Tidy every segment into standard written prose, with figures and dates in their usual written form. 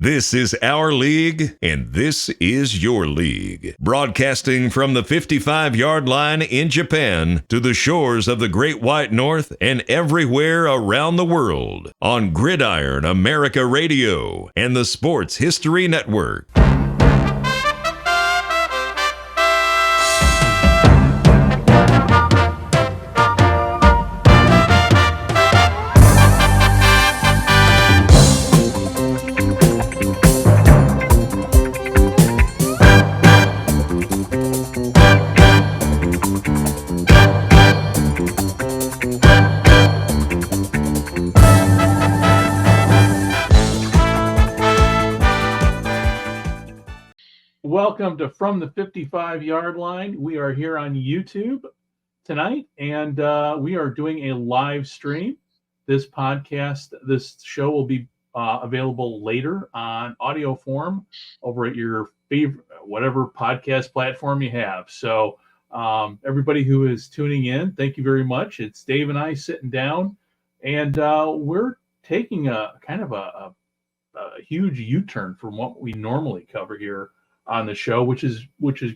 This is our league, and this is your league. Broadcasting from the 55-yard line in Japan to the shores of the Great White North and everywhere around the world on Gridiron America Radio and the Sports History Network. Welcome to From the 55-Yard Line. We are here on YouTube tonight, and we are doing a live stream. This show will be available later on audio form over at your favorite, whatever podcast platform you have. So everybody who is tuning in, thank you very much. It's Dave and I sitting down, and we're taking a kind of a huge U-turn from what we normally cover here on the show, which is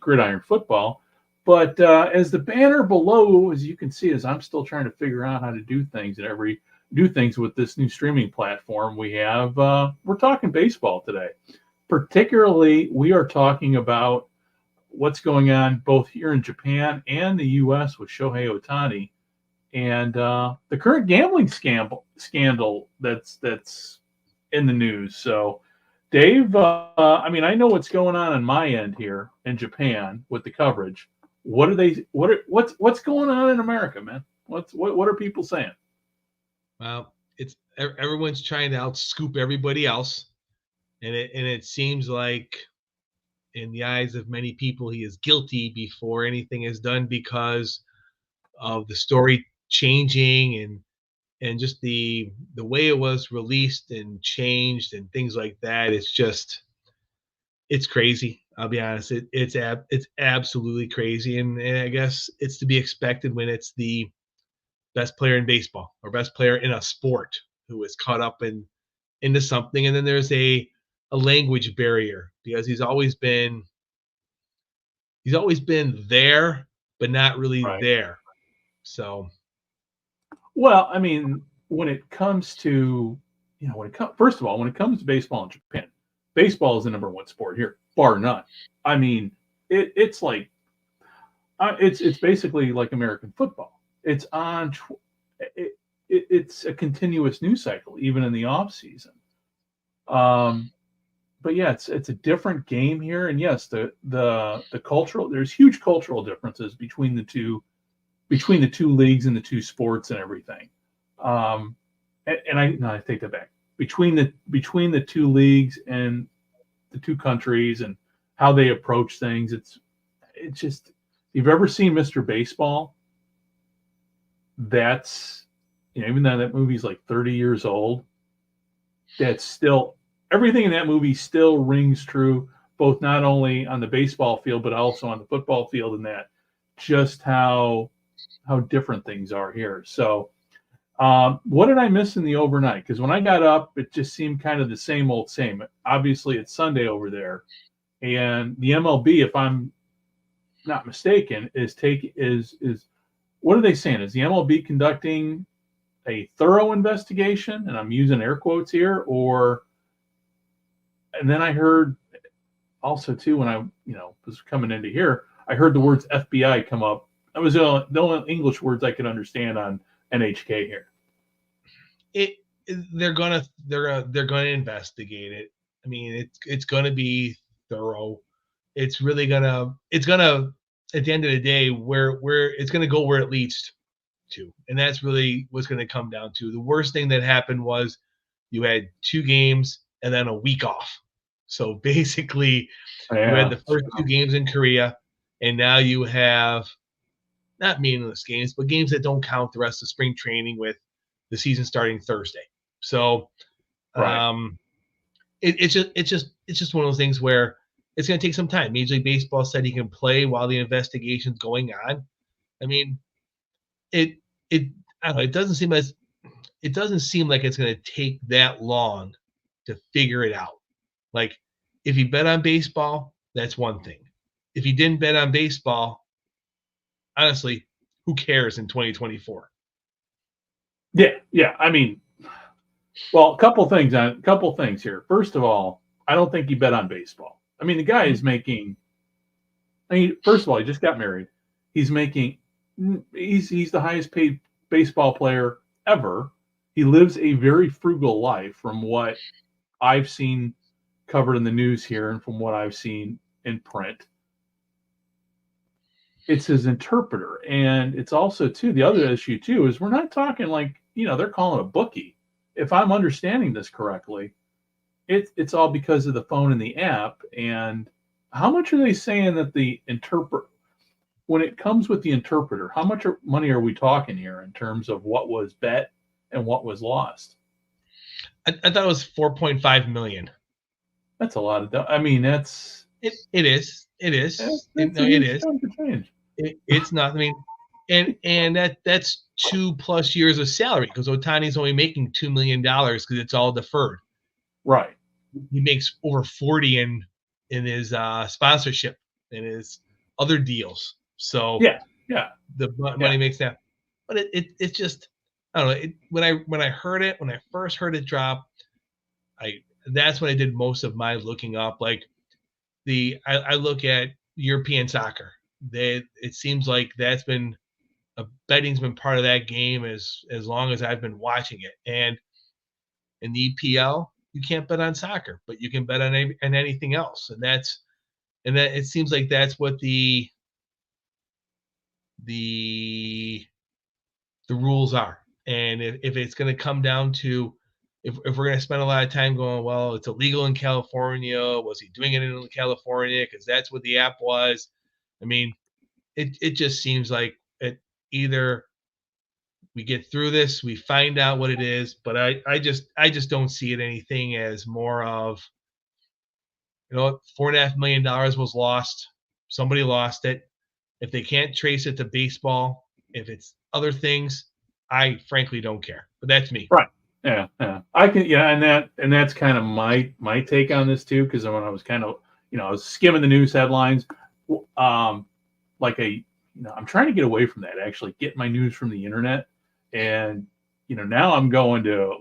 gridiron football. But as the banner below, as you can see, as I'm still trying to figure out how to do things with this new streaming platform we have, we're talking baseball today. Particularly, we are talking about what's going on both here in Japan and the U.S. with Shohei Ohtani and the current gambling scandal that's in the news. So, Dave, I know what's going on my end here in Japan with the coverage. What's going on in America, man? What are people saying? Well, it's everyone's trying to outscoop everybody else, and it seems like, in the eyes of many people, he is guilty before anything is done because of the story changing and just the way it was released and changed and things like that. It's crazy. I'll be honest. It's absolutely crazy. And I guess it's to be expected when it's the best player in baseball or best player in a sport who is caught up into something. And then there's a language barrier because he's always been there, but not really there. So. Well, when it comes to, first of all, when it comes to baseball in Japan, baseball is the number one sport here, bar none. It's like, it's basically like American football. It's on, it's a continuous news cycle, even in the off season. But yeah, it's a different game here. And yes, the cultural, there's huge cultural differences between the two leagues and the two sports and everything. I take that back. Between the two leagues and the two countries and how they approach things, it's just, if you've ever seen Mr. Baseball, that's, even though that movie's like 30 years old, that's still, everything in that movie still rings true, both not only on the baseball field, but also on the football field, and that just how different things are here. So what did I miss in the overnight? Because when I got up, it just seemed kind of the same old same. Obviously, it's Sunday over there, and the MLB, if I'm not mistaken, is what are they saying? Is the MLB conducting a thorough investigation? And I'm using air quotes here. And then I heard also too, when I was coming into here, I heard the words FBI come up. That was the only English words I could understand on NHK here. They're gonna investigate it. It's gonna be thorough. It's gonna at the end of the day where it's gonna go where it leads to, and that's really what's gonna come down to. The worst thing that happened was you had 2 games and then a week off. So basically, you had the first 2 games in Korea, and now you have not meaningless games, but games that don't count the rest of spring training with the season starting Thursday. So it's just one of those things where it's going to take some time. Major League Baseball said he can play while the investigation's going on. It doesn't seem like it's going to take that long to figure it out. Like, if he bet on baseball, that's one thing. If he didn't bet on baseball, honestly, who cares in 2024? Yeah. I mean, well, a couple things here. First of all, I don't think he bet on baseball. I mean, the guy is making. I mean, first of all, he just got married. He's making. He's the highest paid baseball player ever. He lives a very frugal life, from what I've seen covered in the news here, and from what I've seen in print. It's his interpreter, and it's also too the other issue too is we're not talking like they're calling a bookie. If I'm understanding this correctly, it's all because of the phone and the app. And how much are they saying that the interpret when it comes with the interpreter? How much money are we talking here in terms of what was bet and what was lost? I thought it was 4.5 million. That's a lot of. I mean, it is. It is. It is. It's not. I mean, and that's 2+ years of salary, because Ohtani's only making $2 million because it's all deferred. Right. He makes over 40 in his sponsorship and his other deals. So yeah, the money makes that. But it's just, I don't know. When I first heard it drop, that's when I did most of my looking up. Like I look at European soccer. It seems like betting's been part of that game as long as I've been watching it. And in the EPL, you can't bet on soccer, but you can bet on anything else. And that it seems like that's what the rules are. And if it's going to come down to, if we're going to spend a lot of time going, well, it's illegal in California, was he doing it in California because that's what the app was? I mean, it just seems like either we get through this, we find out what it is, but I just don't see it anything as more of, $4.5 million was lost. Somebody lost it. If they can't trace it to baseball, if it's other things, I frankly don't care. But that's me. Right. Yeah. I can. Yeah, and that's kind of my take on this too, because when I was kind of I was skimming the news headlines, I'm trying to get away from that. Actually, get my news from the internet, and now I'm going to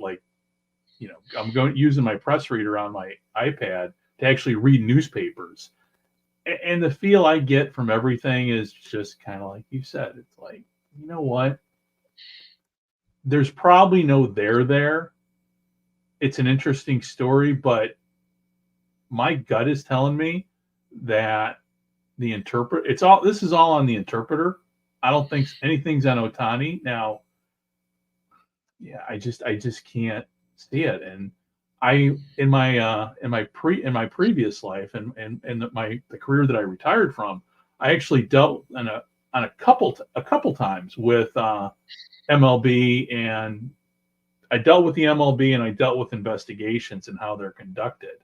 I'm going using my press reader on my iPad to actually read newspapers, and the feel I get from everything is just kind of like you said. It's like, you know what? There's probably no there. It's an interesting story, but my gut is telling me that this is all on the interpreter. I don't think anything's on Ohtani. Now, yeah, I just can't see it. And in my previous life and the career that I retired from, I actually dealt on a couple times with MLB, and I dealt with the MLB, and I dealt with investigations and how they're conducted.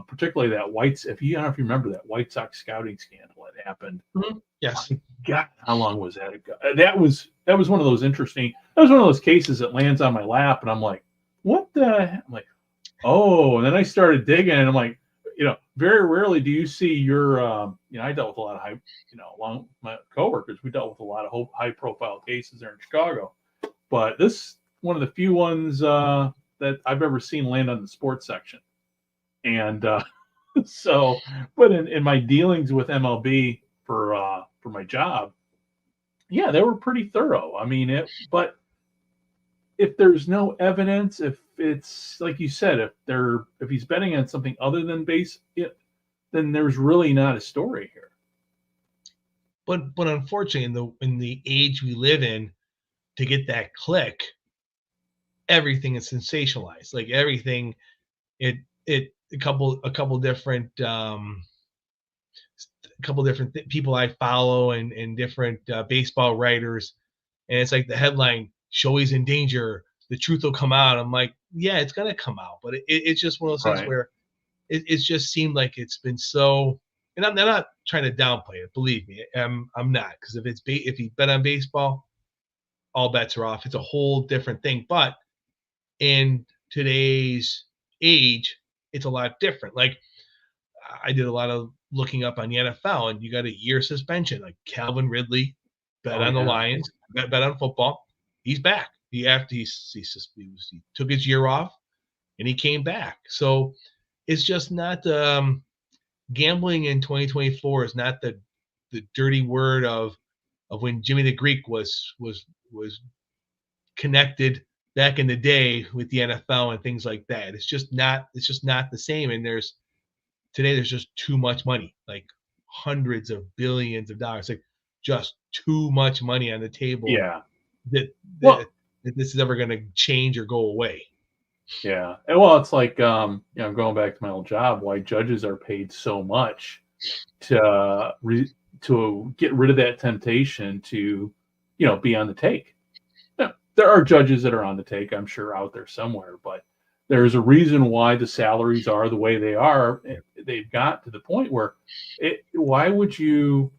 Particularly that if you remember that White Sox scouting scandal that happened. Mm-hmm. Yes. God, how long was that ago? That was one of those interesting. That was one of those cases that lands on my lap, and I'm like, what the? I'm like, oh, and then I started digging, and I'm like, very rarely do you see your, I dealt with a lot of along my coworkers, we dealt with a lot of high profile cases there in Chicago, but this one of the few ones that I've ever seen land on the sports section. And but in my dealings with MLB for my job, yeah, they were pretty thorough. I mean, but if there's no evidence, if it's like you said, if he's betting on something other than then there's really not a story here. But unfortunately, in the age we live in, to get that click, everything is sensationalized. Like everything, a couple different people I follow and different baseball writers, and it's like the headline: "Shohei's in danger. The truth will come out." I'm like, yeah, it's gonna come out, but it's just one of those things where it's just seemed like it's been so. And I'm not trying to downplay it. Believe me, I'm not, because if he bet on baseball, all bets are off. It's a whole different thing. But in today's age, it's a lot different. Like I did a lot of looking up on the NFL, and you got a year suspension. Like Calvin Ridley bet on the Lions, bet on football. He's back. He took his year off, and he came back. So it's just not gambling in 2024 is not the dirty word of when Jimmy the Greek was connected back in the day with the NFL and things like that. It's just not the same. And today there's just too much money, like hundreds of billions of dollars, like just too much money on the table. Yeah. That this is ever going to change or go away. Yeah. And well, it's like, going back to my old job, why judges are paid so much to get rid of that temptation to, be on the take. Now, there are judges that are on the take, I'm sure, out there somewhere, but there's a reason why the salaries are the way they are. They've got to the point where why would you,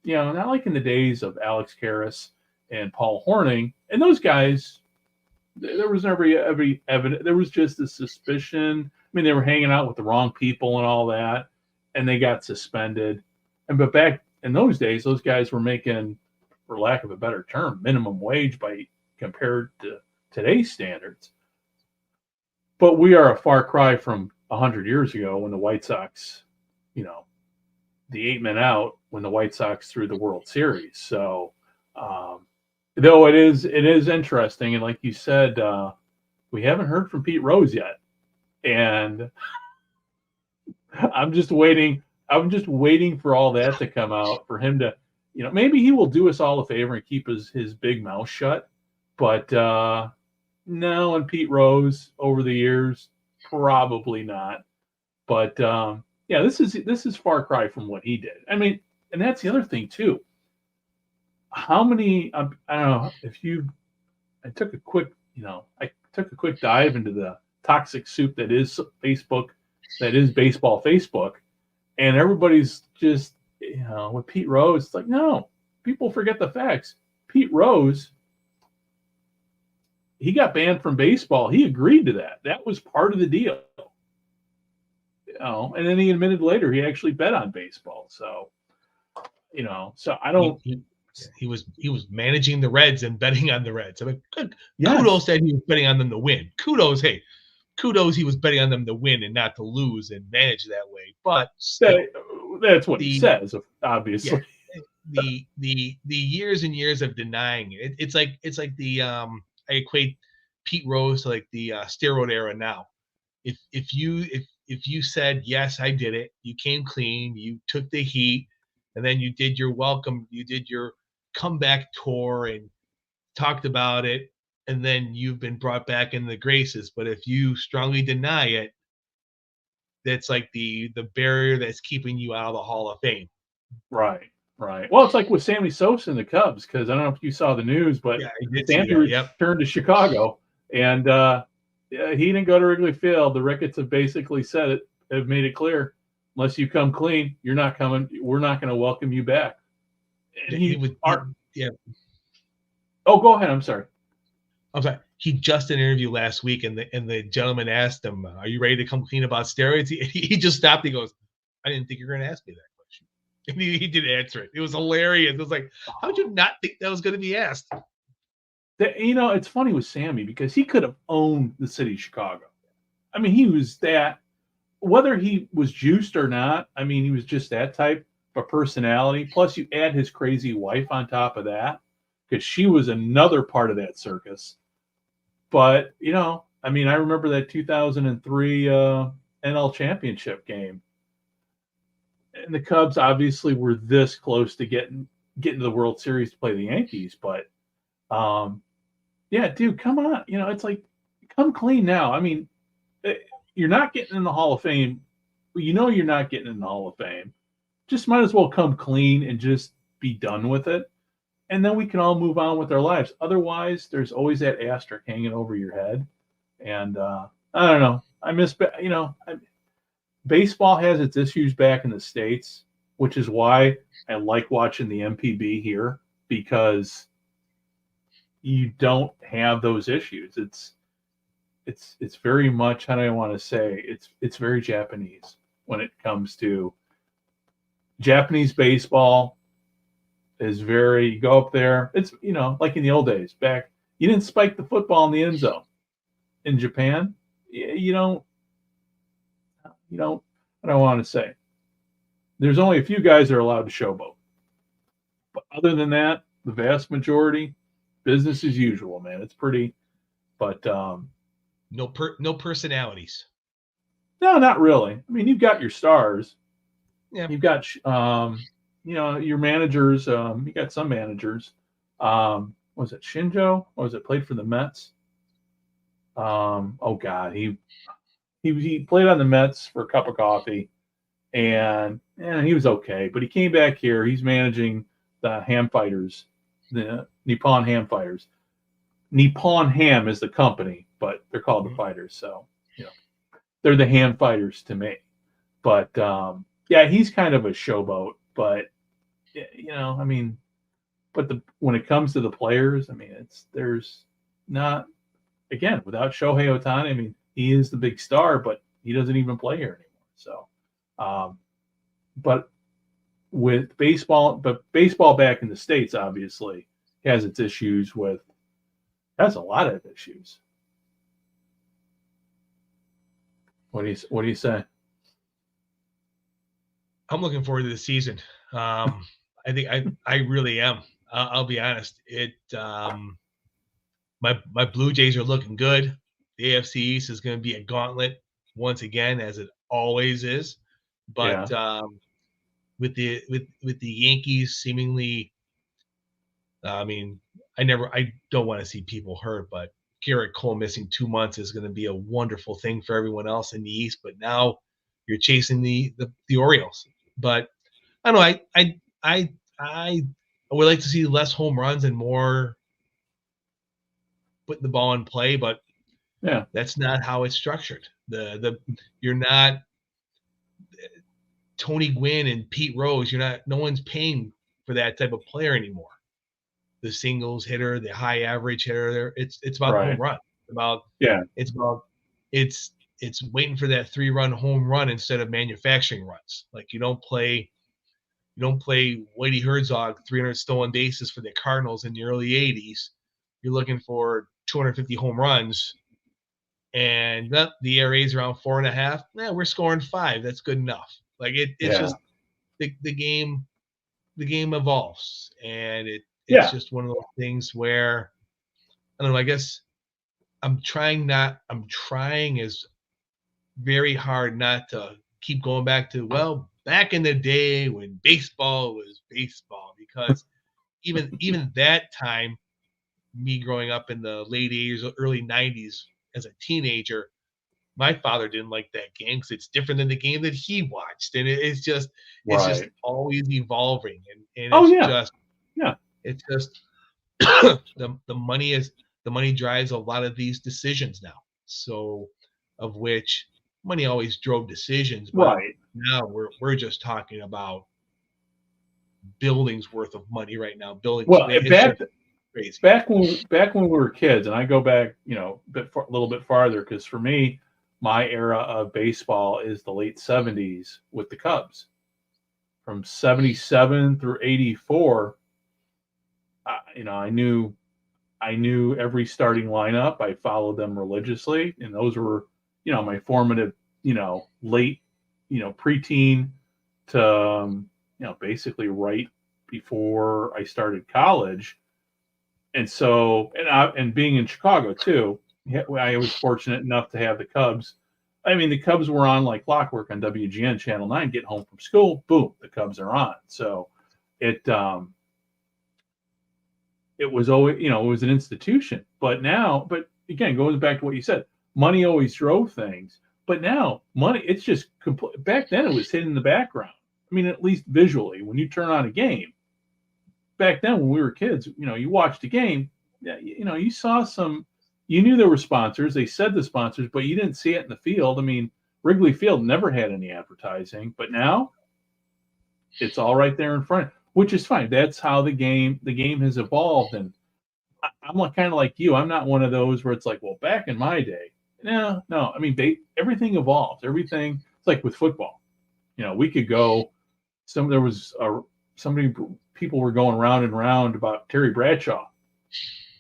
not like in the days of Alex Karras and Paul Hornung and those guys, there was every evidence. There was just a suspicion. I mean, they were hanging out with the wrong people and all that, and they got suspended. But back in those days, those guys were making, for lack of a better term, minimum wage compared to today's standards. But we are a far cry from 100 years ago when the White Sox, the 8 men out when the White Sox threw the World Series. So, though it is interesting, and like you said, we haven't heard from Pete Rose yet, and I'm just waiting for all that to come out for him to, maybe he will do us all a favor and keep his big mouth shut. But no, and Pete Rose over the years, probably not. But this is far cry from what he did. I mean, and that's the other thing too. How many? I don't know if I took a quick dive into the toxic soup that is Facebook, that is baseball Facebook, and everybody's just with Pete Rose. It's like, no, people forget the facts. Pete Rose, he got banned from baseball. He agreed to that. That was part of the deal. And then he admitted later he actually bet on baseball. So, so I don't. He was managing the Reds and betting on the Reds. I mean, kudos that he was betting on them to win. Kudos he was betting on them to win and not to lose and manage that way. But that's what he says, obviously. Yeah, the years and years of denying it. It's like the I equate Pete Rose to like the steroid era now. If you said yes, I did it, you came clean, you took the heat, and then you did your comeback tour and talked about it, and then you've been brought back in the graces. But if you strongly deny it, that's like the barrier that's keeping you out of the Hall of Fame. Right. Well, it's like with Sammy Sosa and the Cubs, because I don't know if you saw the news, but Sammy returned to Chicago, and he didn't go to Wrigley Field. The Ricketts have basically have made it clear, unless you come clean, you're not coming. We're not going to welcome you back. And Oh, go ahead. I'm sorry. He just did an interview last week, and the gentleman asked him, "Are you ready to come clean about steroids?" He just stopped. He goes, "I didn't think you were going to ask me that question." And he did answer it. It was hilarious. It was like, how did you not think that was going to be asked? It's funny with Sammy because he could have owned the city of Chicago. I mean, he was that. Whether he was juiced or not, I mean, he was just that type of personality. Plus, you add his crazy wife on top of that, because she was another part of that circus. But, I mean, I remember that 2003 NL championship game. And the Cubs obviously were this close to getting to the World Series to play the Yankees. But, dude, come on. It's like, come clean now. I mean, you're not getting in the Hall of Fame. You're not getting in the Hall of Fame. Just might as well come clean and just be done with it. And then we can all move on with our lives. Otherwise, there's always that asterisk hanging over your head. And I don't know. I miss, baseball has its issues back in the States, which is why I like watching the MPB here, because you don't have those issues. it's very much, how do I want to say, it's very Japanese when it comes to Japanese baseball. Is very, you go up there. It's, like in the old days back, you didn't spike the football in the end zone. In Japan, you don't. I don't want to say. There's only a few guys that are allowed to showboat, but other than that, the vast majority, business as usual, man. It's pretty, but no personalities. no, not really. I mean, you've got your stars. Yeah. You've got your managers. You got some managers. Was it Shinjo? Or was it played for the Mets? Oh God, he played on the Mets for a cup of coffee, and he was okay. But he came back here. He's managing the Ham Fighters, the Nippon Ham Fighters. Nippon Ham is the company, but they're called the Fighters. So they're the Ham Fighters to me. But yeah, he's kind of a showboat. But I mean, when it comes to the players, I mean, there's not, again, without Shohei Ohtani. I mean, he is the big star, but he doesn't even play here anymore. So, but with baseball, baseball back in the States obviously has its issues has a lot of issues. What do you say? I'm looking forward to the season. I think I really am. I'll be honest. My Blue Jays are looking good. The AFC East is going to be a gauntlet once again, as it always is. But with the Yankees seemingly, I mean, I don't want to see people hurt, but Garrett Cole missing 2 months is going to be a wonderful thing for everyone else in the East. But now you're chasing the Orioles. But I don't know. I would like to see less home runs and more putting the ball in play, but yeah, that's not how it's structured. You're not Tony Gwynn and Pete Rose. No one's paying for that type of player anymore. The singles hitter, the high average hitter. It's about right. home run. It's waiting for that 3-run home run instead of manufacturing runs. Like you don't play Whitey Herzog 300 stolen bases for the Cardinals in the early 80s. You're looking for 250 home runs, and the ERA's around 4.5. We're scoring 5. That's good enough. Like it's just the game evolves, and it's just one of those things where I don't know. I guess I'm trying as very hard not to keep going back to back in the day when baseball was baseball, because even that time, me growing up in the late 80s, early 90s as a teenager, my father didn't like that game because it's different than the game that he watched, and it's just always evolving, and it's just the money drives a lot of these decisions now. So, of which money always drove decisions, but now we're just talking about buildings worth of money right now. Buildings. Well, crazy. Back when we were kids, and I go back, a little bit farther, because for me, my era of baseball is the late 70s with the Cubs. From 77 through 84, I knew every starting lineup. I followed them religiously, and those were, my formative, late, preteen to, basically right before I started college. And so, and being in Chicago too, I was fortunate enough to have the Cubs. I mean, the Cubs were on like clockwork on WGN Channel 9. Getting home from school, boom, the Cubs are on. So it was always, it was an institution. But again, going back to what you said, money always drove things. But now money, it's just back then it was hidden in the background. I mean, at least visually, when you turn on a game. Back then when we were kids, you watched a game, you saw you knew there were sponsors. They said the sponsors, but you didn't see it in the field. I mean, Wrigley Field never had any advertising, but now it's all right there in front, which is fine. That's how the game has evolved. And I'm kind of like you. I'm not one of those where it's like, well, back in my day, No. I mean, everything evolves. Everything. It's like with football. We could go. People were going round and round about Terry Bradshaw,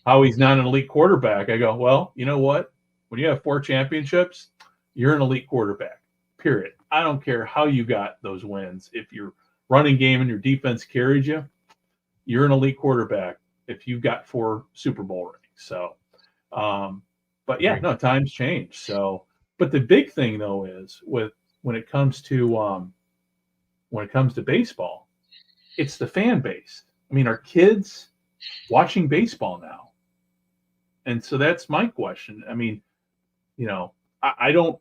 how he's not an elite quarterback. I go, well, you know what? When you have 4 championships, you're an elite quarterback. Period. I don't care how you got those wins. If your running game and your defense carried you, you're an elite quarterback if you've got 4 Super Bowl rings. So, but yeah, no, times change. So, but the big thing though is when it comes to baseball, it's the fan base. I mean, are kids watching baseball now? And so that's my question. I mean, I don't,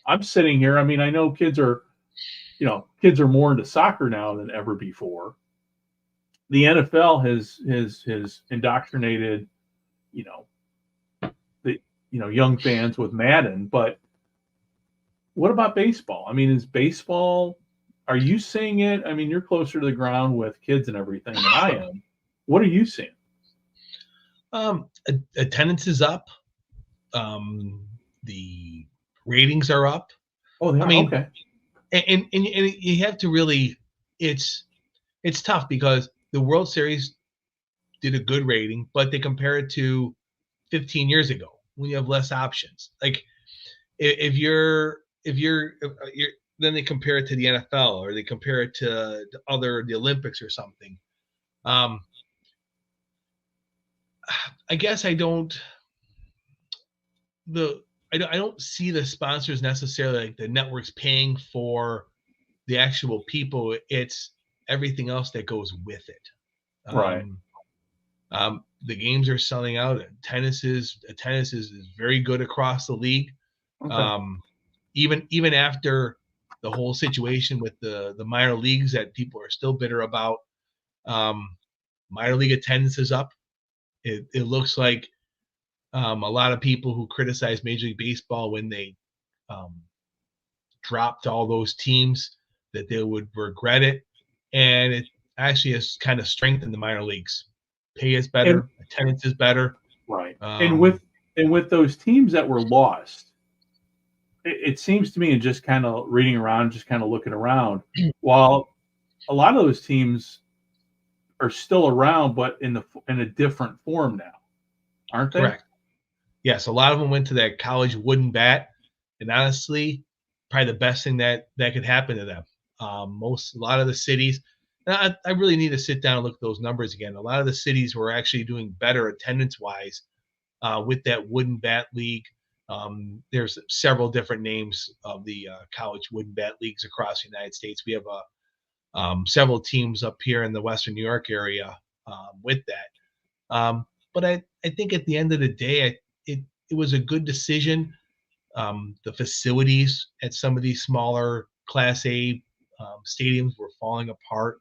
I'm sitting here. I mean, I know kids are more into soccer now than ever before. The NFL has indoctrinated, the young fans with Madden. But what about baseball? I mean, are you seeing it? I mean, you're closer to the ground with kids and everything than I am. What are you seeing? Attendance is up. The ratings are up. Oh, they are? I mean, okay. And you have to really, it's tough because the World Series did a good rating, but they compare it to 15 years ago when you have less options. Like if you're then they compare it to the NFL or they compare it to the Olympics or something. I guess I don't see the sponsors necessarily, like the networks paying for the actual people. It's everything else that goes with it. Right. The games are selling out. Tennis is very good across the league. Okay. Even after the whole situation with the minor leagues that people are still bitter about, minor league attendance is up. It looks like a lot of people who criticize Major League Baseball when they dropped all those teams, that they would regret it. And it actually has kind of strengthened the minor leagues. Pay is better, attendance is better. Right. And with those teams that were lost, it seems to me, and just kind of reading around, just kind of looking around, while a lot of those teams are still around, but in a different form now, aren't they? Correct. Yes, a lot of them went to that college wooden bat, and honestly, probably the best thing that could happen to them. A lot of the cities, and I really need to sit down and look at those numbers again. A lot of the cities were actually doing better attendance-wise with that wooden bat league. There's several different names of the college wooden bat leagues across the United States. We have several teams up here in the Western New York area with that. But I think at the end of the day, it was a good decision. The facilities at some of these smaller Class A stadiums were falling apart.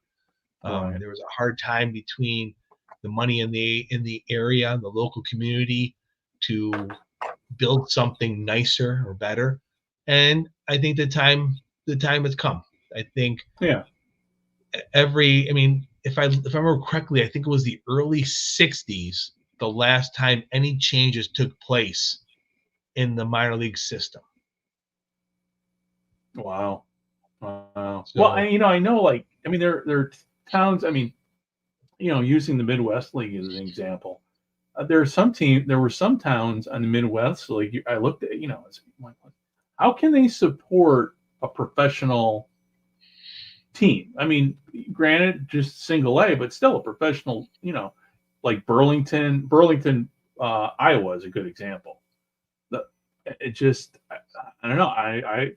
Right. There was a hard time between the money in the area, the local community, to build something nicer or better. And I think the time has come. I think if I remember correctly, I think it was the early 60s, the last time any changes took place in the minor league system. Wow. So, well, I know, like, I mean, there are towns, I mean, using the Midwest League as an example, there were some towns on the Midwest League. I looked at, how can they support a professional team? I mean, granted, just single A, but still a professional, like Burlington, Iowa is a good example. It just, I don't know. I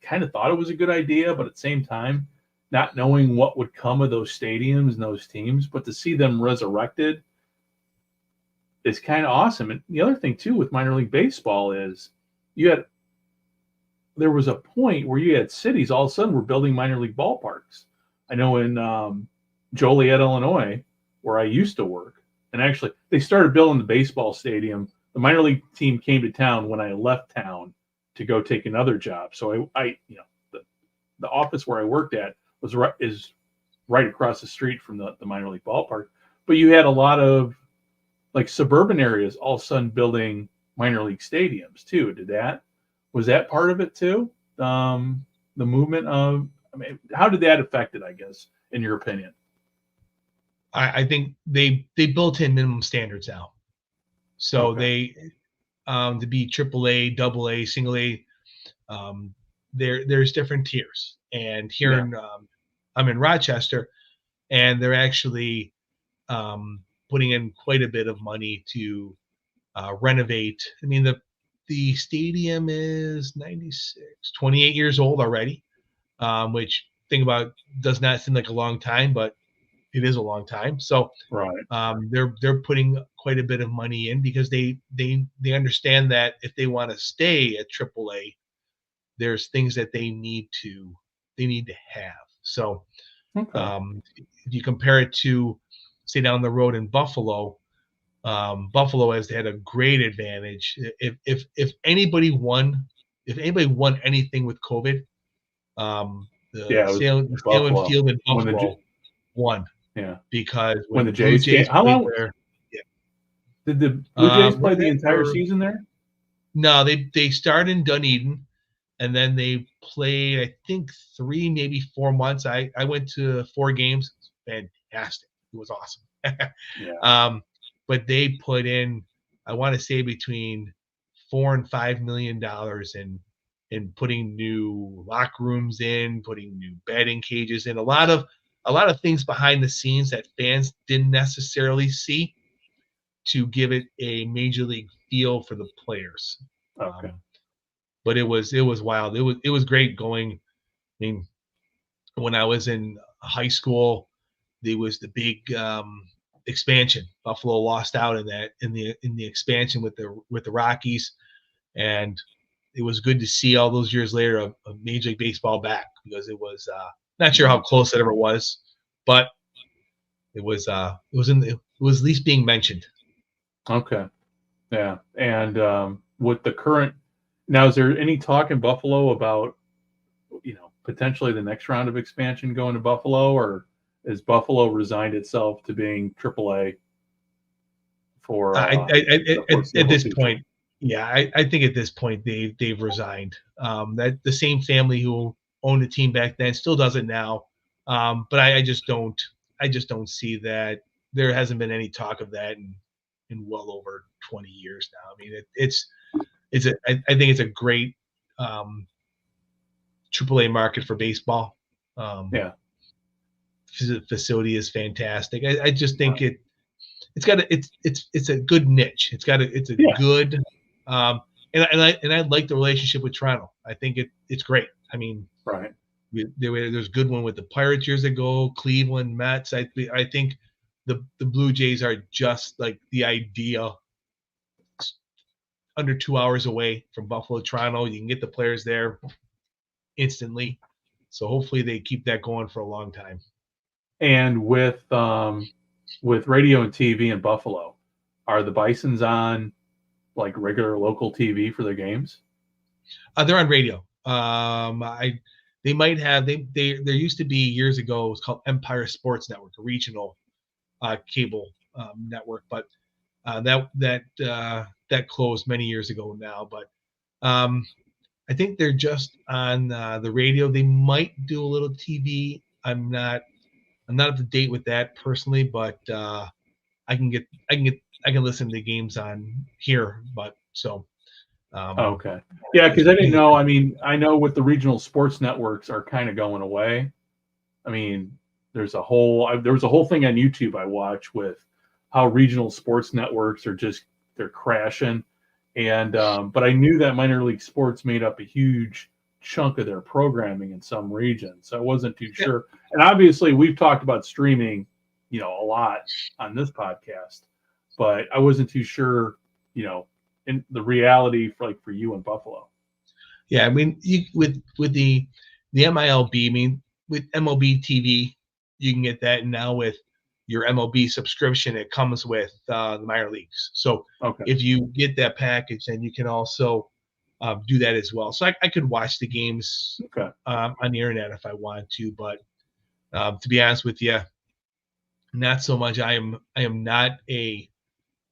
kind of thought it was a good idea, but at the same time, not knowing what would come of those stadiums and those teams, but to see them resurrected is kind of awesome. And the other thing too with minor league baseball is there was a point where you had cities all of a sudden were building minor league ballparks. I know in Joliet, Illinois, where I used to work, and actually they started building the baseball stadium. The minor league team came to town when I left town to go take another job. So the office where I worked at is right across the street from the minor league ballpark. But you had a lot of like suburban areas all of a sudden building minor league stadiums too. Was that part of it too? The movement of, I mean, how did that affect it, I guess, in your opinion? I think they built in minimum standards now. So Okay. to be AAA, AA, single A, there's different tiers. And here I'm in Rochester, and they're actually putting in quite a bit of money to renovate. I mean, the stadium is 28 years old already, which think about does not seem like a long time, but it is a long time. So Right. they're putting quite a bit of money in because they understand that if they want to stay at AAA, there's things that they need to have. So Okay. if you compare it to, say, down the road in Buffalo, Buffalo has had a great advantage. If anybody won anything with COVID, the Yeah, it was Salem Buffalo Field in when Buffalo won yeah because when when the the Blue Jays came. Jays How played long there, yeah, did the Blue Jays play the entire or season there? no, they started in Dunedin and then they played, I think, 3, maybe 4 months. I went to 4 games. It was fantastic. It was awesome. Yeah. But they put in, I want to say, between $4 and $5 million in putting new locker rooms in, putting new batting cages in, a lot of things behind the scenes that fans didn't necessarily see to give it a major league feel for the players. Okay. But it was wild. It was great going. I mean, when I was in high school, there was the big expansion. Buffalo lost out in the expansion with the Rockies, and it was good to see all those years later a Major League Baseball back, because it was not sure how close it ever was, but it was it was at least being mentioned. Okay. Yeah. And with the current now, is there any talk in Buffalo about potentially the next round of expansion going to Buffalo, or is Buffalo resigned itself to being AAA for the At foreseeable this future? point, yeah, I think at this point they've resigned. That the same family who owned the team back then still does it now, but I just don't see that. There hasn't been any talk of that in well over 20 years now. I mean, I think it's a great AAA market for baseball. Um, Yeah. Facility is fantastic. I just think Right. it's a good niche. It's a Yeah. good and I like the relationship with Toronto. I think it's great. I mean, Right. there's good one with the Pirates years ago, Cleveland, Mets. I think the Blue Jays are just like the idea. Under 2 hours away from Buffalo, Toronto. You can get the players there instantly. So hopefully they keep that going for a long time. And with radio and TV in Buffalo, are the Bisons on like regular local TV for their games? They're on radio. They might have there used to be years ago, it was called Empire Sports Network, a regional cable network, but that closed many years ago now. But I think they're just on the radio. They might do a little TV. I'm not up to date with that personally, but I can listen to games on here. But so Okay. Yeah, because I didn't know. I mean, I know with the regional sports networks are kind of going away. I mean, there was a whole thing on YouTube I watched with how regional sports networks they're crashing, and but I knew that minor league sports made up a huge chunk of their programming in some regions, so I wasn't too yeah. sure. And obviously, we've talked about streaming, a lot on this podcast, but I wasn't too sure, in the reality for you in Buffalo. Yeah, I mean, with the MILB, I mean, with MLB TV, you can get that. And now with your MLB subscription, it comes with the minor leagues. So Okay. if you get that package, then you can also do that as well. So I could watch the games Okay. on the internet if I want to, but to be honest with you, not so much. I am not a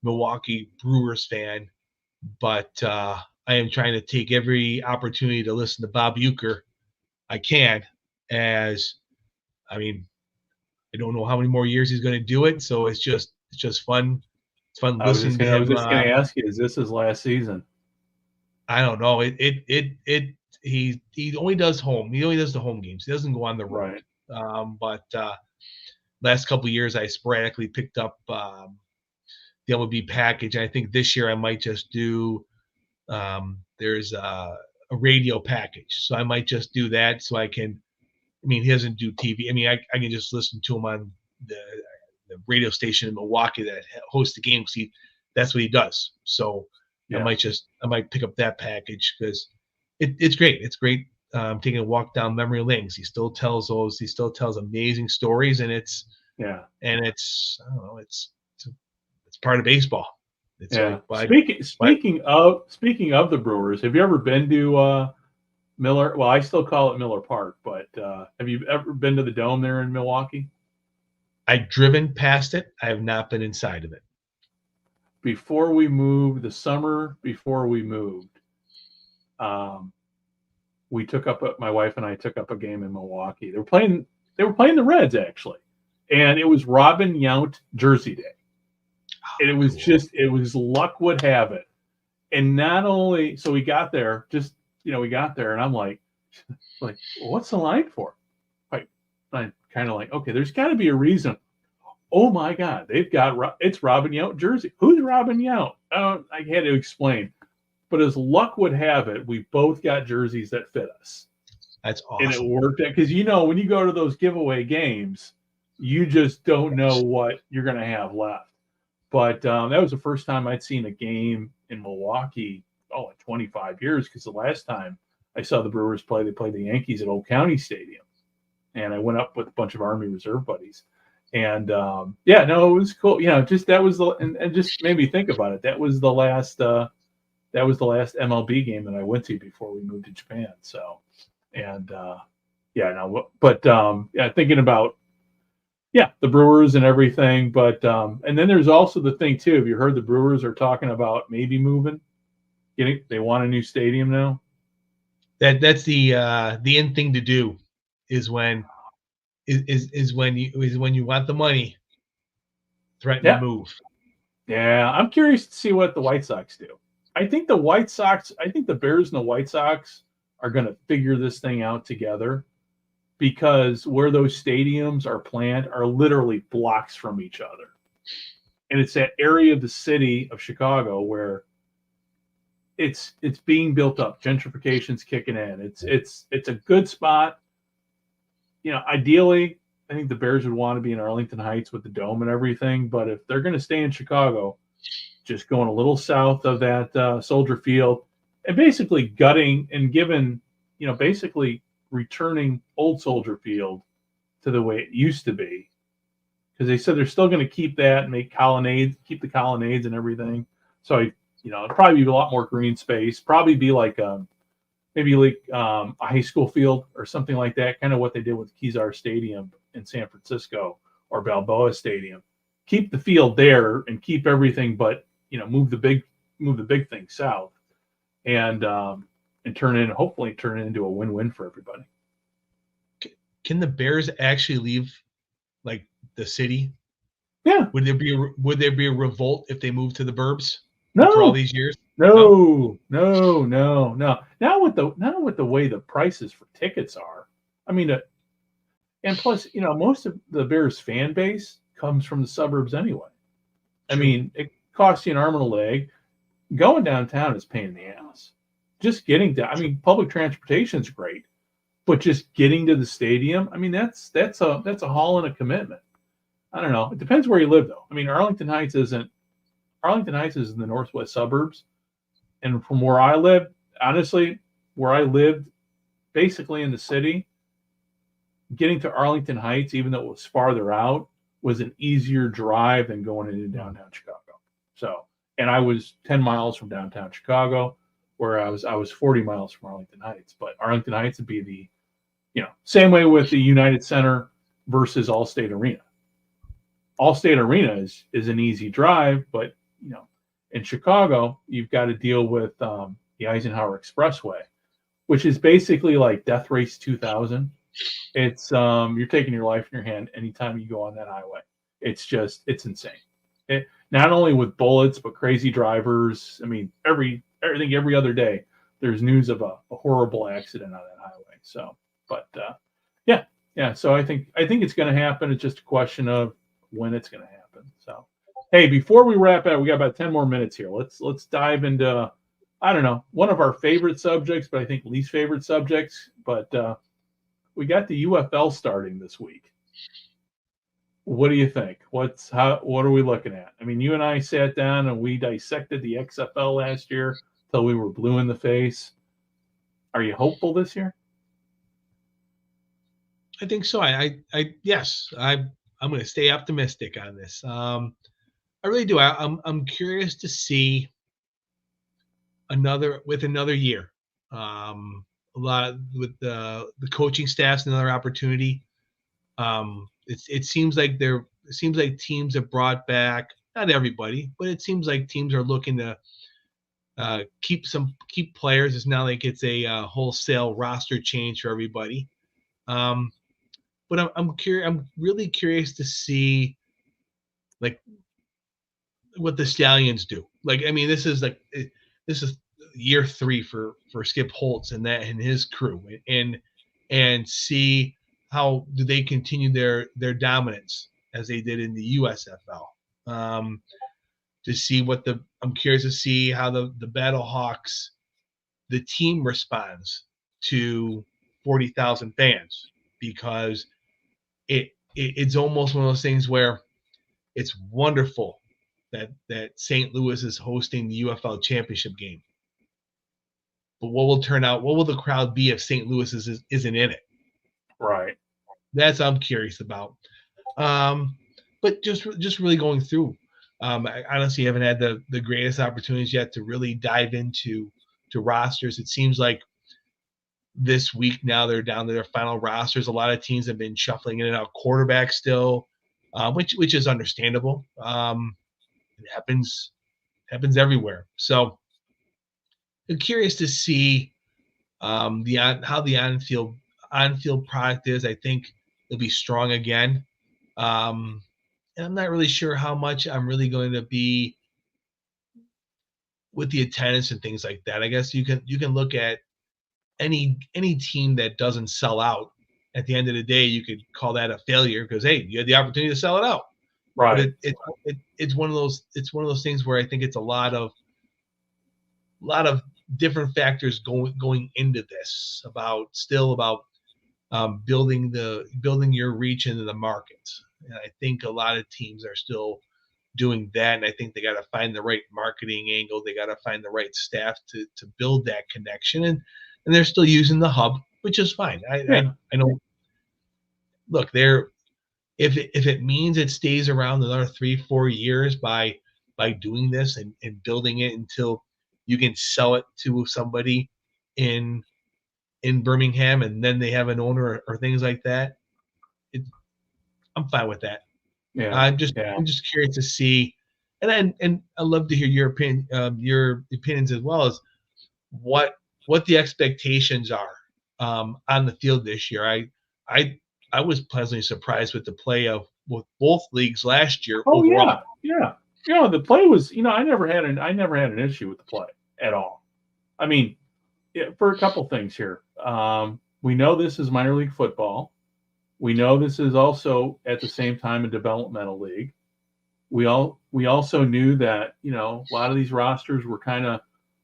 Milwaukee Brewers fan, but I am trying to take every opportunity to listen to Bob Uecker I can. As I mean, I don't know how many more years he's going to do it, so it's just fun. It's fun listening to him. I was just going to ask you, is this his last season? I don't know. He only does home. He only does the home games. He doesn't go on the road. Right. But last couple of years, I sporadically picked up the MLB package. I think this year I might just do. There's a radio package, so I might just do that. So I can. I mean, he doesn't do TV. I mean, I can just listen to him on the radio station in Milwaukee that hosts the game. See, that's what he does. So I might pick up that package because it's great. It's great. Taking a walk down memory lane. He still tells amazing stories, and it's I don't know, it's part of baseball. It's speaking of the Brewers, have you ever been to Miller? Well, I still call it Miller Park, but have you ever been to the Dome there in Milwaukee? I've driven past it. I have not been inside of it. Before we moved, the summer before we moved, my wife and I took up a game in Milwaukee. They were playing the Reds actually, and it was Robin Yount Jersey Day. And it was cool. Luck would have it. And not only, so we got there, and I'm like, well, what's the line for? I'm kind of like, okay, there's got to be a reason. Oh my God, it's Robin Yount jersey. Who's Robin Yount? I had to explain. But as luck would have it, we both got jerseys that fit us. That's awesome. And it worked out because, when you go to those giveaway games, you just don't know what you're going to have left. But that was the first time I'd seen a game in Milwaukee, in 25 years, because the last time I saw the Brewers play, they played the Yankees at Old County Stadium. And I went up with a bunch of Army Reserve buddies. And, it was cool. Just that was and just made me think about it. That was the last MLB game that I went to before we moved to Japan. So, thinking about, the Brewers and everything. But, and then there's also the thing too, have you heard the Brewers are talking about maybe moving? They want a new stadium now. That's the end thing to do is when you want the money, threaten to move. Yeah, I'm curious to see what the White Sox do. I think the Bears and the White Sox are going to figure this thing out together, because where those stadiums are planned are literally blocks from each other. And it's that area of the city of Chicago where it's being built up. Gentrification's kicking in. It's a good spot. Ideally, I think the Bears would want to be in Arlington Heights with the Dome and everything. But if they're going to stay in Chicago, just going a little south of that Soldier Field and basically gutting and basically returning old Soldier Field to the way it used to be. Because they said they're still going to keep that and keep the colonnades and everything. So, it'd probably be a lot more green space, probably be like a high school field or something like that, kind of what they did with Kezar Stadium in San Francisco or Balboa Stadium. Keep the field there and keep everything, but move the big thing south, and hopefully turn it into a win-win for everybody. Can the Bears actually leave like the city? Yeah. Would there be a revolt if they moved to the burbs? No. After all these years? No. Not with the way the prices for tickets are. I mean, and plus, most of the Bears fan base comes from the suburbs anyway. True. I mean, it costs you an arm and a leg. Going downtown is a pain in the ass. Just getting down. I mean, public transportation is great, but just getting to the stadium, I mean, that's a haul and a commitment. I don't know. It depends where you live, though. I mean, Arlington Heights is in the northwest suburbs. And from where I live, honestly, where I lived basically in the city, getting to Arlington Heights, even though it was farther out, was an easier drive than going into downtown Chicago. So, and I was 10 miles from downtown Chicago, where I was 40 miles from Arlington Heights. But Arlington Heights would be the, same way with the United Center versus Allstate Arena. Allstate Arena is an easy drive, but In Chicago, you've got to deal with the Eisenhower Expressway, which is basically like Death Race 2000. It's you're taking your life in your hand anytime you go on that highway. It's insane. Not only with bullets, but crazy drivers. I mean, every other day there's news of a horrible accident on that highway. So, but yeah. So I think it's going to happen. It's just a question of when it's going to happen. So, hey, before we wrap up, we got about 10 more minutes here. Let's dive into, I don't know, one of our favorite subjects, but I think least favorite subjects. But we got the UFL starting this week. What do you think? What are we looking at? I mean, you and I sat down and we dissected the XFL last year till we were blue in the face. Are you hopeful this year? I think so. Yes, I'm going to stay optimistic on this. I really do. I'm curious to see another year. A lot with the coaching staff's another opportunity. It seems like teams have brought back, not everybody, but it seems like teams are looking to keep players. It's not like it's a wholesale roster change for everybody. But I'm curious. I'm really curious to see like what the Stallions do. Like, I mean, this is year 3 for Skip Holtz and his crew, and see how do they continue their dominance as they did in the USFL. To see I'm curious to see how the Battlehawks, the team, responds to 40,000 fans, because it's almost one of those things where it's wonderful that St. Louis is hosting the UFL championship game. But what will the crowd be if St. Louis isn't in it? Right. That's what I'm curious about. But just really going through, I honestly haven't had the greatest opportunities yet to really dive into rosters. It seems like this week now they're down to their final rosters. A lot of teams have been shuffling in and out quarterback still, which is understandable. It happens everywhere. So I'm curious to see how the on-field product is. I think it'll be strong again. And I'm not really sure how much I'm really going to be with the attendance and things like that. I guess you can look at any team that doesn't sell out. At the end of the day, you could call that a failure because, hey, you had the opportunity to sell it out. Right. But it's one of those things where I think it's a lot of different factors going into this about building your reach into the market. And I think a lot of teams are still doing that, and I think they got to find the right marketing angle. They got to find the right staff to build that connection, and they're still using the hub, which is fine. I know. Look, if it means it stays around another 3-4 years by doing this and building it until you can sell it to somebody in Birmingham, and then they have an owner or things like that, I'm fine with that. Yeah. I'm just curious to see, and I'd love to hear your opinions as well as what the expectations are on the field this year. I was pleasantly surprised with the play with both leagues last year. Oh, overall. yeah. The play was, I never had an issue with the play at all. I mean, for a couple things here. We know this is minor league football. We know this is also at the same time a developmental league. We also knew that, a lot of these rosters were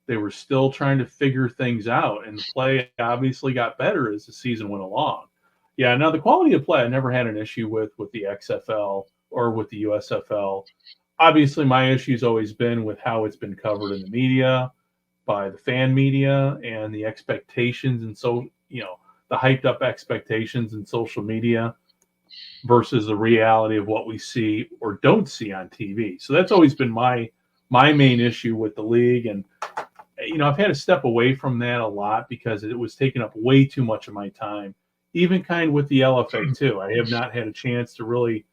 they were still trying to figure things out, and the play obviously got better as the season went along. Yeah, now the quality of play I never had an issue with the XFL or with the USFL. Obviously, my issue's always been with how it's been covered in the media, by the fan media, and the expectations, and so the hyped up expectations in social media versus the reality of what we see or don't see on TV. So that's always been my main issue with the league, and I've had to step away from that a lot because it was taking up way too much of my time. Even with the LFA too. I have not had a chance to really,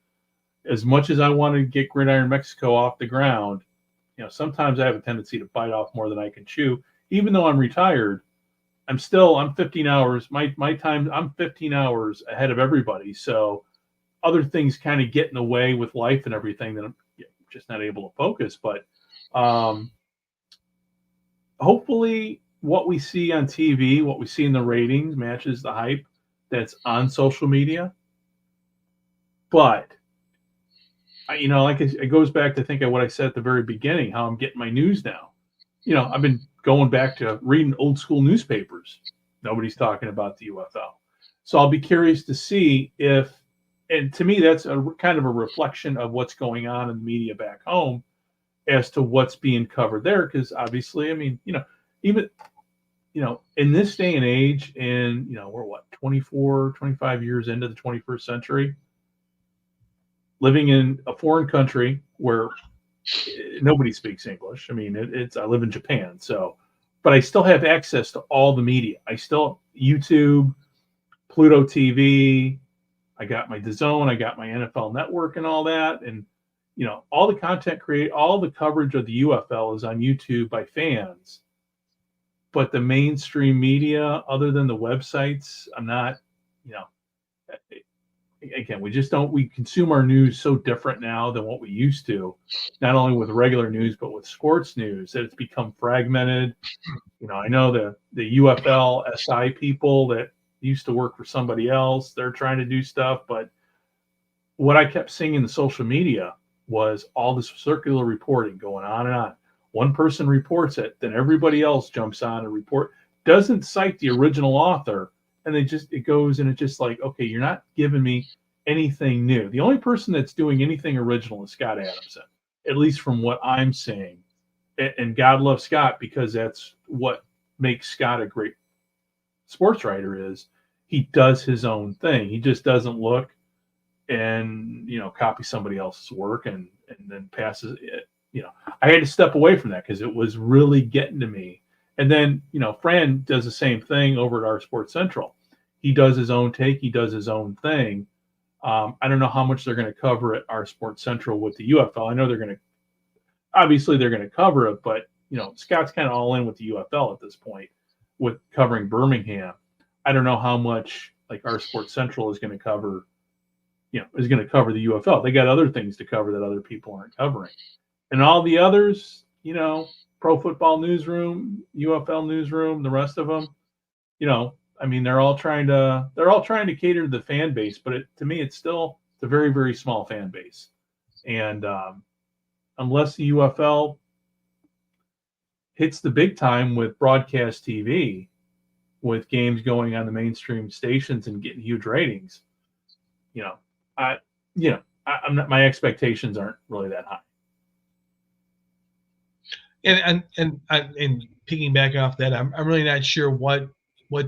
as much as I wanted to get Gridiron Mexico off the ground, sometimes I have a tendency to bite off more than I can chew. Even though I'm retired, I'm 15 hours. My time, I'm 15 hours ahead of everybody. So other things kind of get in the way with life and everything that I'm just not able to focus. But hopefully what we see on TV, what we see in the ratings matches the hype that's on social media. But like it goes back to think of what I said at the very beginning, how I'm getting my news now. I've been going back to reading old school newspapers. Nobody's talking about the UFL. So I'll be curious to see if, and to me, that's a kind of a reflection of what's going on in the media back home as to what's being covered there. Because obviously, even, in this day and age, and, we're 24, 25 years into the 21st century, living in a foreign country where nobody speaks English. I live in Japan, but I still have access to all the media. I still YouTube, Pluto TV. I got my DAZN, I got my NFL Network, and all that, and all the content all the coverage of the UFL is on YouTube by fans. But the mainstream media, other than the websites, I'm not. Again, we consume our news so different now than what we used to, not only with regular news, but with sports news, that it's become fragmented. I know the UFL SI people that used to work for somebody else, they're trying to do stuff. But what I kept seeing in the social media was all this circular reporting going on and on. One person reports it, then everybody else jumps on and doesn't cite the original author. And it goes and it's just like, okay, you're not giving me anything new. The only person that's doing anything original is Scott Adamson, at least from what I'm seeing. And God love Scott, because that's what makes Scott a great sports writer is he does his own thing. He just doesn't look and, copy somebody else's work and then passes it. I had to step away from that because it was really getting to me. And then, Fran does the same thing over at our Sports Central. He does his own take. He does his own thing. I don't know how much they're going to cover at our Sports Central with the UFL. I know they're going to cover it, but, Scott's kind of all in with the UFL at this point with covering Birmingham. I don't know how much like our Sports Central is going to cover, the UFL. They got other things to cover that other people aren't covering. And all the others, Pro Football Newsroom, UFL Newsroom, the rest of them, they're all trying to cater to the fan base, but to me, it's still a very, very small fan base. And unless the UFL hits the big time with broadcast TV, with games going on the mainstream stations and getting huge ratings, I'm not, my expectations aren't really that high. And picking back off that, I'm really not sure what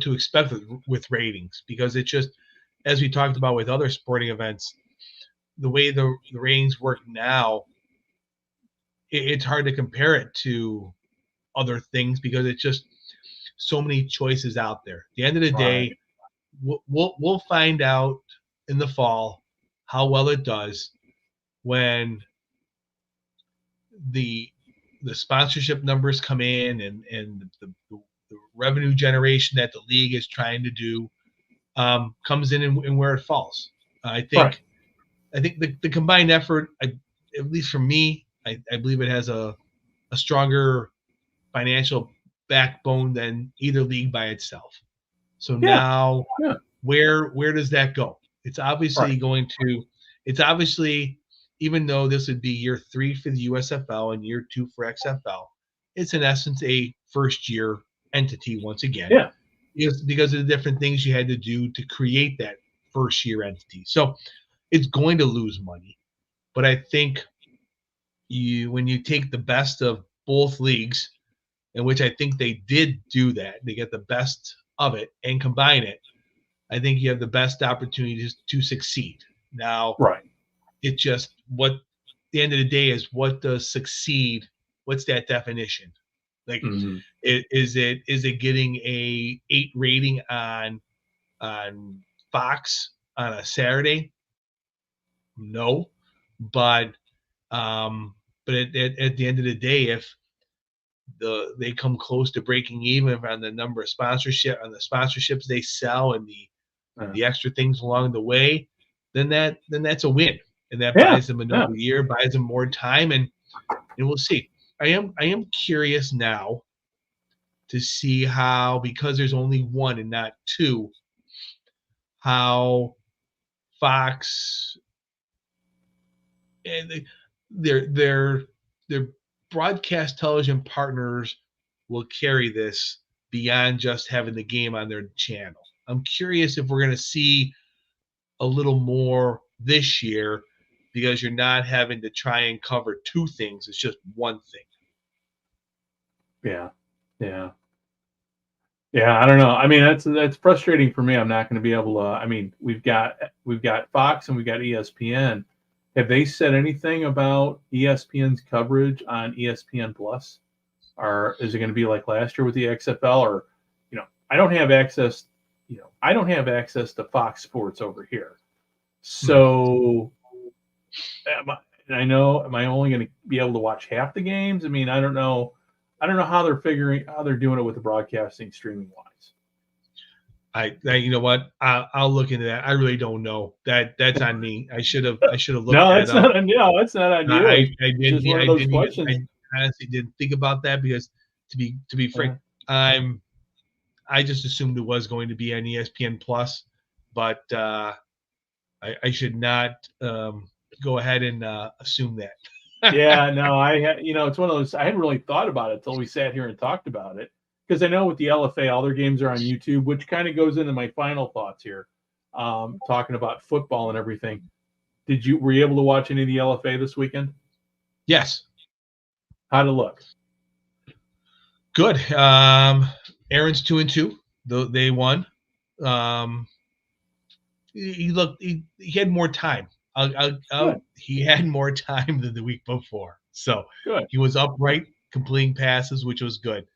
to expect with ratings, because it just, as we talked about with other sporting events, the way the ratings work now, it's hard to compare it to other things because it's just so many choices out there. At the end of the day, we'll find out in the fall how well it does when the sponsorship numbers come in and the revenue generation that the league is trying to do comes in and where it falls. I think the combined effort, at least for me, I believe it has a stronger financial backbone than either league by itself. So now where does that go? It's obviously even though this would be year 3 for the USFL and year 2 for XFL, it's in essence a first year entity once again. Yeah. Because of the different things you had to do to create that first year entity. So it's going to lose money. But I think when you take the best of both leagues, in which I think they did do that, they get the best of it and combine it, I think you have the best opportunities to succeed. Now, it just, what the end of the day is, what does succeed? What's that definition? Like, is it getting a 8 rating on Fox on a Saturday? No, but But at the end of the day, if they come close to breaking even on the number of sponsorships they sell and the extra things along the way, then that's a win, and that buys them another year, buys them more time, and we'll see. I am curious now to see how, because there's only one and not two, how Fox and their broadcast television partners will carry this beyond just having the game on their channel. I'm curious if we're going to see a little more this year, because you're not having to try and cover two things. It's just one thing. Yeah. I don't know. I mean, that's frustrating for me. I'm not going to be able to. I mean, we've got Fox and we've got ESPN. Have they said anything about ESPN's coverage on ESPN Plus? Or is it going to be like last year with the XFL? Or, I don't have access. I don't have access to Fox Sports over here. So, am I only going to be able to watch half the games? I mean, I don't know how they're doing it with the broadcasting streaming wise. You know what? I'll look into that. I really don't know. That's on me. I should have looked. No, that's not on you. That's not on you. I honestly didn't think about that, because to be frank, I just assumed it was going to be on ESPN Plus, but I should not go ahead and assume that. Yeah, no, it's one of those. I hadn't really thought about it until we sat here and talked about it, because I know with the LFA, all their games are on YouTube, which kind of goes into my final thoughts here, talking about football and everything. Were you able to watch any of the LFA this weekend? Yes. How'd it look? Good. Aaron's 2-2. They won. He had more time. He had more time than the week before, so good. He was upright, completing passes, which was good.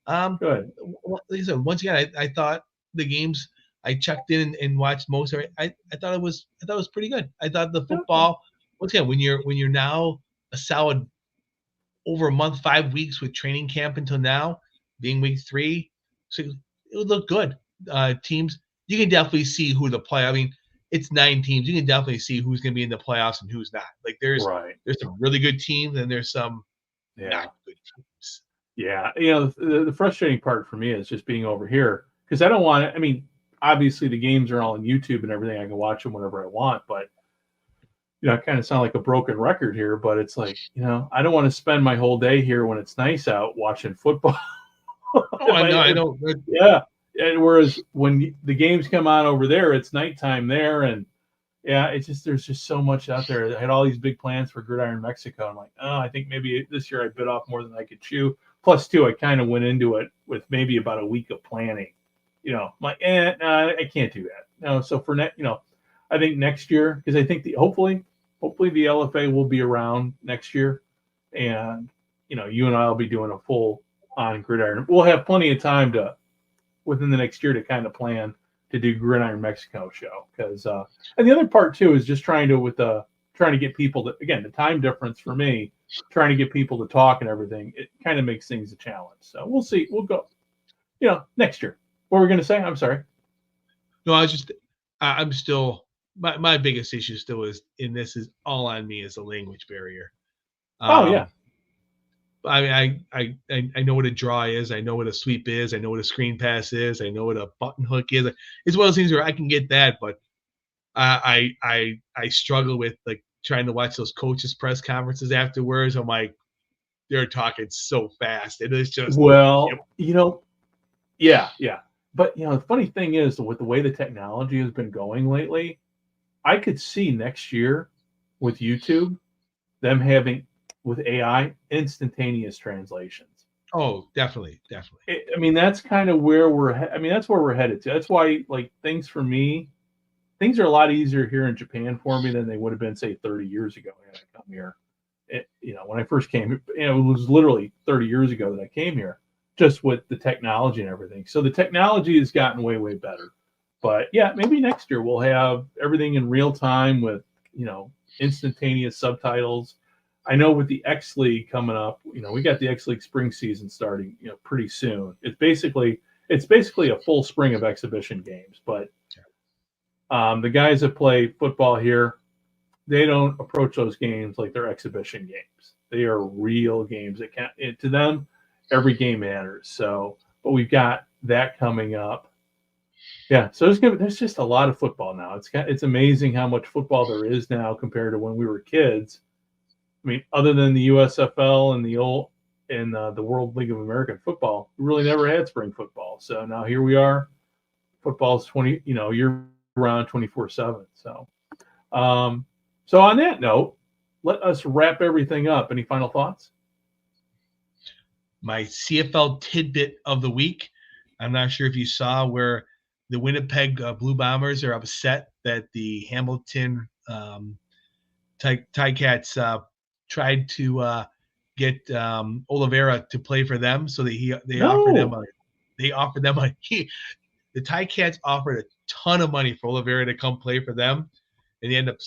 Good. Like I said, once again, I thought the games, I checked in and watched most of it. I thought it was pretty good. I thought the football, once again, when you're now a solid over a month, 5 weeks with training camp until now, being week 3, so it would look good. Teams, you can definitely see who the play. I mean, it's 9 teams. You can definitely see who's going to be in the playoffs and who's not. Like there's some really good teams and there's some not good teams. Yeah, the frustrating part for me is just being over here, because I don't want to. I mean, obviously the games are all on YouTube and everything. I can watch them whenever I want, but I kind of sound like a broken record here. But it's like, I don't want to spend my whole day here when it's nice out watching football. I know. Yeah. And whereas when the games come on over there, it's nighttime there, and it's just there's just so much out there. I had all these big plans for Gridiron Mexico. I'm like, I think maybe this year I bit off more than I could chew. Plus, too, I kind of went into it with maybe about a week of planning. I'm like, I can't do that. No, so for I think next year, because I think hopefully the LFA will be around next year, and you and I will be doing a full on Gridiron. We'll have plenty of time within the next year to kind of plan to do Gridiron Mexico show, because and the other part too is just trying to get people to, again, the time difference for me, trying to get people to talk and everything, it kind of makes things a challenge. So we'll see. We'll go next year. What were we going to say? I'm sorry. No, I'm still, my biggest issue still is, and this is all on me, is a language barrier. I know what a draw is. I know what a sweep is. I know what a screen pass is. I know what a button hook is. It's one of those things where I can get that, but I struggle with like trying to watch those coaches' press conferences afterwards. I'm like, they're talking so fast. It is just yeah. But the funny thing is, with the way the technology has been going lately, I could see next year with YouTube them having, with AI, instantaneous translations. Oh, definitely. That's kind of where that's where we're headed to. That's why, like, things are a lot easier here in Japan for me than they would have been, say, 30 years ago when I come here. When I first came, it was literally 30 years ago that I came here, just with the technology and everything. So the technology has gotten way, way better. But yeah, maybe next year we'll have everything in real time with, instantaneous subtitles. I know with the X League coming up, we got the X League spring season starting, pretty soon. It's basically a full spring of exhibition games. But the guys that play football here, they don't approach those games like they're exhibition games. They are real games. To them, every game matters. So, but we've got that coming up. Yeah, so there's just a lot of football now. It's amazing how much football there is now compared to when we were kids. I mean, other than the USFL and the World League of American Football, we really never had spring football. So now here we are. Football's year round 24/7. So, so on that note, let us wrap everything up. Any final thoughts? My CFL tidbit of the week. I'm not sure if you saw where the Winnipeg Blue Bombers are upset that the Hamilton Ticats tried to get Oliveira to play for them, so that they offered them the Ticats offered a ton of money for Oliveira to come play for them, and they end up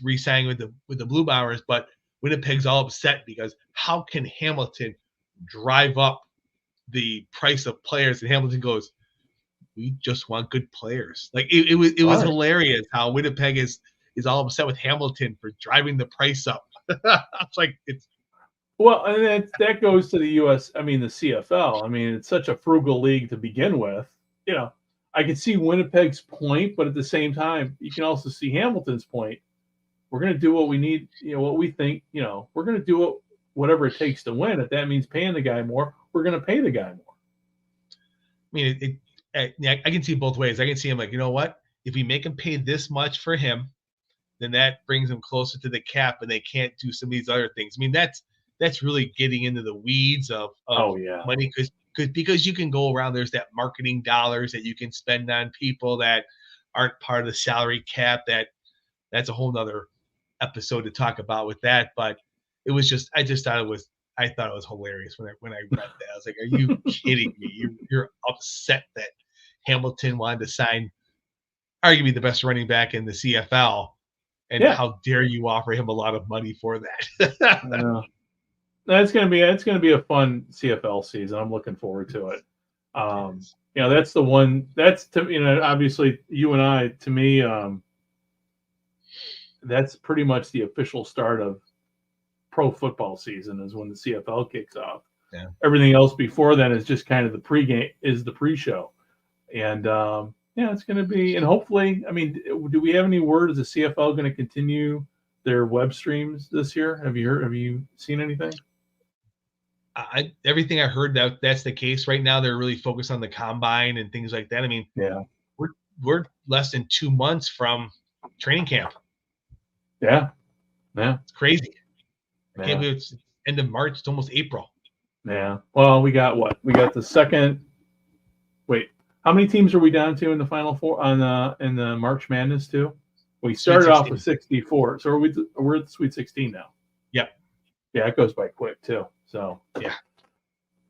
re-signing with the Blue Bombers. But Winnipeg's all upset because how can Hamilton drive up the price of players? And Hamilton goes, we just want good players. Like it was hilarious how Winnipeg is all upset with Hamilton for driving the price up. It's like well, and that goes to the the CFL. I mean, it's such a frugal league to begin with. I can see Winnipeg's point, but at the same time, you can also see Hamilton's point. We're going to do what we need, what we think, we're going to do whatever it takes to win. If that means paying the guy more, we're going to pay the guy more. I mean, I can see it both ways. I can see him like, you know what? If we make him pay this much for him, then that brings him closer to the cap, and they can't do some of these other things. I mean, that's really getting into the weeds of money, because you can go around. There's that marketing dollars that you can spend on people that aren't part of the salary cap. That's a whole nother episode to talk about with that. But it was just, I thought it was hilarious when I read that. I was like, are you kidding me? You're upset that Hamilton wanted to sign arguably the best running back in the CFL, and how dare you offer him a lot of money for that? It's gonna be a fun CFL season. I'm looking forward to it. That's the one. That's obviously you and I. To me, that's pretty much the official start of pro football season, is when the CFL kicks off. Yeah. Everything else before then is just kind of the pre-show, and it's going to be. And hopefully, I mean, do we have any word? Is the CFL going to continue their web streams this year? Have you seen anything? Everything I heard, that's the case right now. They're really focused on the combine and things like that. I mean, we're less than 2 months from training camp. Yeah, it's crazy. I can't believe it's end of March. It's almost April. Yeah. Well, we got what? We got the second. Wait, how many teams are we down to in the Final Four in the March Madness too? We started off with 64, so we're at the Sweet 16 now. Yep. Yeah, it goes by quick too. So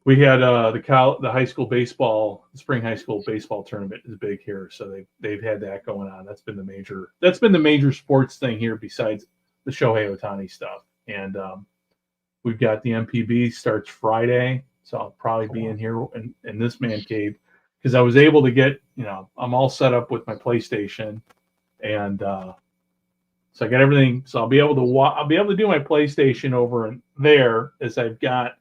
we had the high school baseball, the spring high school baseball tournament is big here, so they've had that going on. That's been the major sports thing here besides the Shohei Ohtani stuff. And we've got the MPB starts Friday, so I'll probably be in here in this man cave because I was able to get, I'm all set up with my PlayStation, and so I got everything. So I'll be able to do my PlayStation over in there as I've got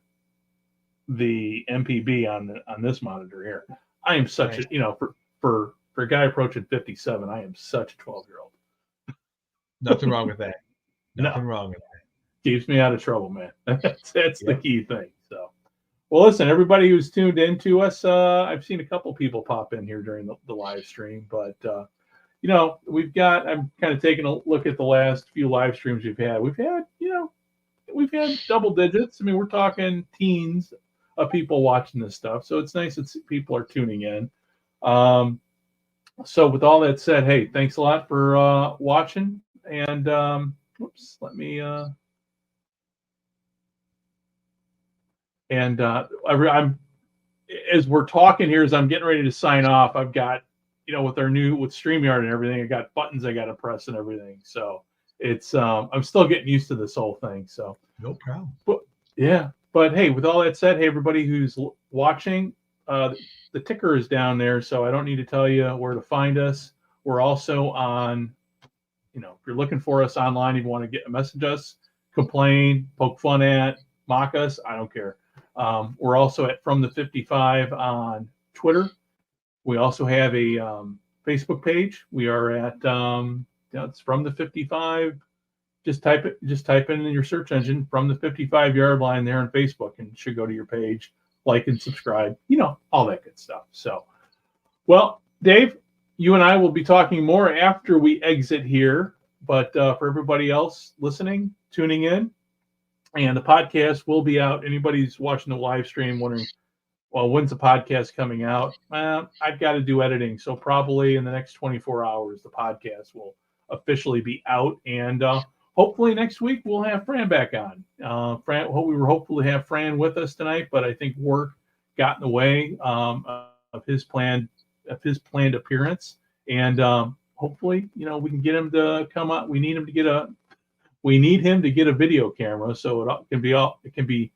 the MPB on this monitor here. I am such a for a guy approaching 57, I am such a 12-year-old. Nothing wrong with that. Nothing wrong with that. Keeps me out of trouble, man. That's the key thing. So, well, listen, everybody who's tuned in to us, I've seen a couple people pop in here during the live stream, but I'm kind of taking a look at the last few live streams we've had. We've had double digits. I mean, we're talking teens of people watching this stuff, so it's nice that people are tuning in. So with all that said, hey, thanks a lot for watching, and let me I'm as we're talking here, as I'm getting ready to sign off, I've got with StreamYard and everything, I got buttons I got to press and everything. So it's I'm still getting used to this whole thing. So No problem. But hey, with all that said, hey, everybody who's watching, the ticker is down there, so I don't need to tell you where to find us. We're also on, if you're looking for us online, if you want to message us, complain, poke fun at, mock us, I don't care. We're also at From the 55 on Twitter. We also have a Facebook page. We are at it's From the 55. Just type in your search engine From the 55 Yard Line there on Facebook, and it should go to your page. Like and subscribe, all that good stuff. So, well, Dave, you and I will be talking more after we exit here. But for everybody else listening, tuning in, and the podcast will be out. Anybody's watching the live stream wondering, well, when's the podcast coming out? I've got to do editing. So probably in the next 24 hours, the podcast will officially be out. And hopefully next week we'll have Fran back on. We were hopeful to have Fran with us tonight, but I think work got in the way of his planned appearance. And hopefully, we can get him to come out. We need him to get a video camera, so it can be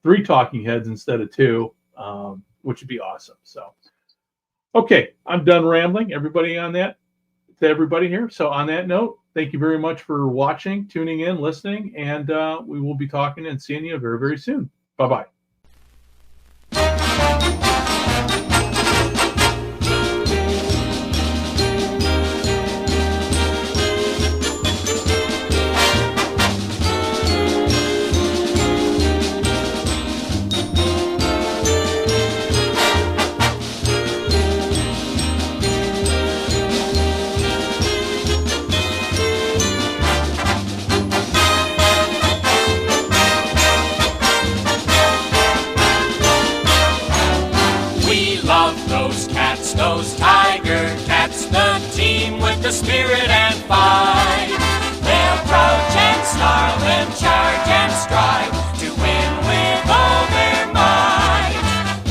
3 talking heads instead of 2, which would be awesome. So, okay, I'm done rambling. Everybody here. So on that note, thank you very much for watching, tuning in, listening, and we will be talking and seeing you very, very soon. Bye-bye. Those tiger cats, the team with the spirit and fight. They'll crouch and snarl and charge and strive to win with all their might.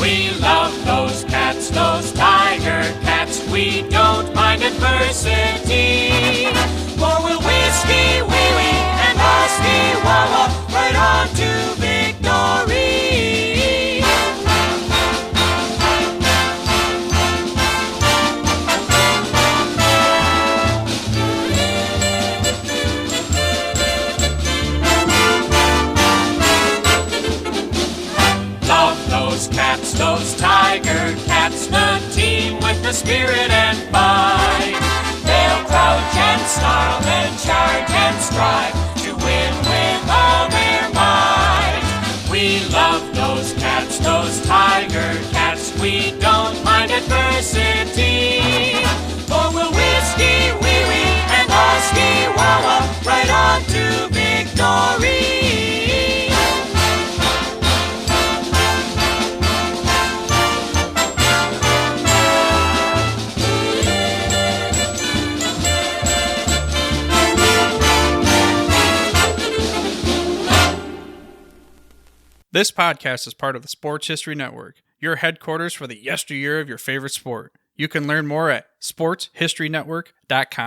We love those cats, those tiger cats. We don't mind adversity, for we'll whiskey, wee-wee, and husky walla right on to victory. Those tiger cats, the team with the spirit and fight. They'll crouch and snarl and charge and strive to win with all their might. We love those cats, those tiger cats. We don't mind adversity, for we'll whiskey, wee-wee, and husky walla right on to victory. This podcast is part of the Sports History Network, your headquarters for the yesteryear of your favorite sport. You can learn more at sportshistorynetwork.com.